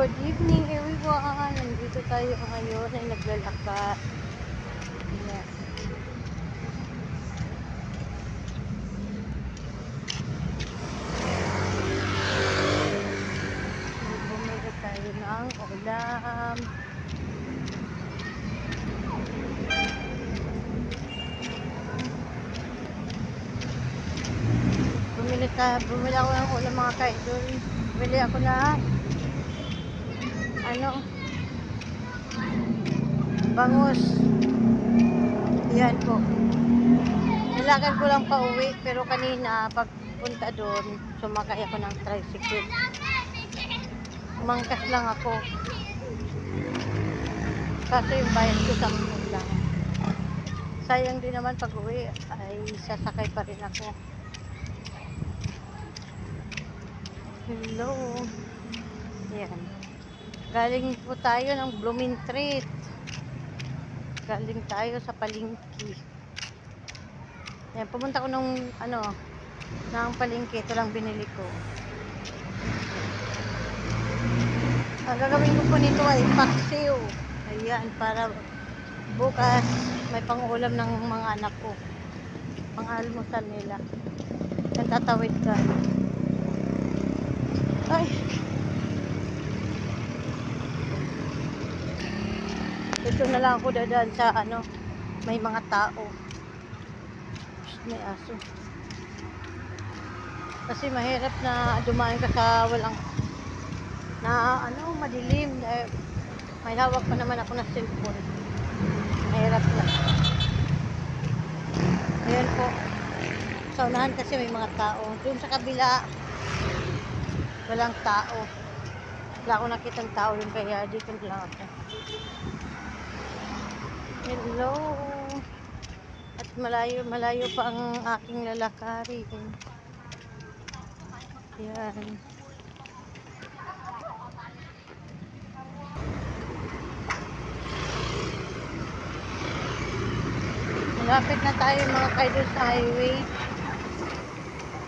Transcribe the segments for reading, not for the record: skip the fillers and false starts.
Good evening everyone. Nandito tayo ngayon ay naglalakad. Yes. Bumili tayo ng ulam. Bumili ako ng ulam mga kaidol. Bumili ako na bangus. Yan po. Nilakad ko lang pa uwi, pero kanina pagpunta doon, sumakay ako ng tricycle. Umangkas lang ako. Kaso yung bayad ko 10 lang. Sayang din naman pag uwi ay sasakay pa rin ako. Hello. Yan. Galing po tayo ng Blooming Treat. Galing tayo sa palengke. Yan, pumunta ko ng palengke. Ito lang binili ko. Ang gagawin ko po nito ay paksiw. Ayan, para bukas may pang-ulam ng mga anak ko. Pang-almusal nila. Yan, tatawid ka. Ay! Dito na lang ako dadaan sa may mga tao. May aso. Kasi mahirap na dumaan ka sa walang madilim. May hawak pa naman ako na cellphone. Mahirap na. Ayan po. Sa unahan kasi may mga tao. Doon sa kabila walang tao. Wala akong nakitang tao yun, kaya dito lang ako. Hello. At malayo pa ang aking lalakari. Yan. Malapit na tayo mga kaidol sa highway.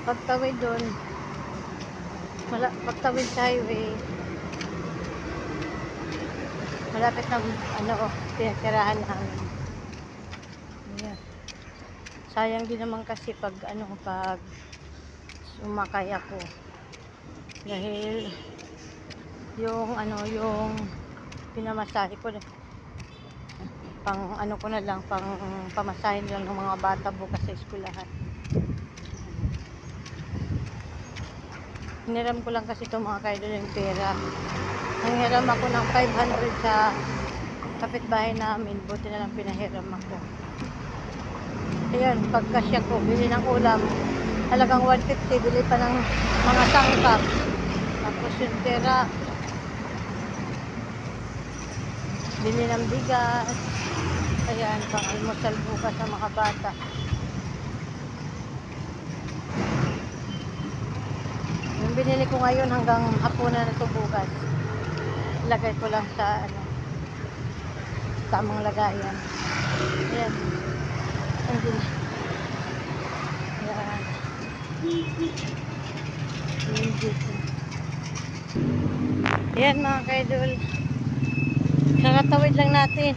Pagtawid doon. Pagtawid sa highway. Malapit na pinatirahan namin. Ayan. Sayang din naman kasi pag sumakay ako. Dahil yung pinamasahe ko ko na lang pang pamasahin lang ng mga bata bukas sa eskwelahan. Hiniram ko lang kasi itong mga kaidol yung pera. Nanghiram ako ng 500 sa kapitbahay namin. Buti na lang pinahiram ako. Ayan, pagkasya ko, bili ng ulam. Halagang 150, bili pa ng mga sangkap. Tapos yung pera, bili ng bigas. Ayan, pang almusal bukas sa mga bata. Yung binili ko ngayon hanggang hapunan na ito bukas. Lagay ko lang sa tamang lagayan. Ayan. Ayan. Ayan mga kaidol. Nakatawid lang natin.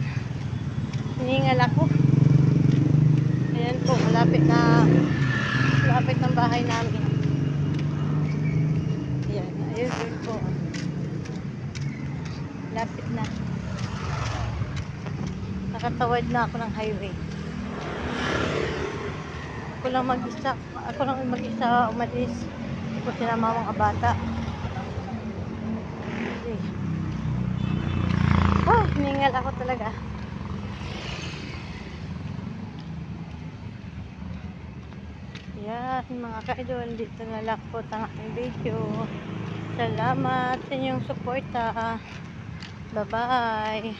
Hiningal ako. Ayan po, malapit ng bahay namin. Ayan, ayun po. Lapit na. Nakatawid na ako ng highway. Ako lang mag-isa umalis. Hindi ko sinama mga bata. Hiningal ako talaga. Yan mga kaidol, dito na lang po ang aking video. Salamat sa inyong suporta. Bye-bye.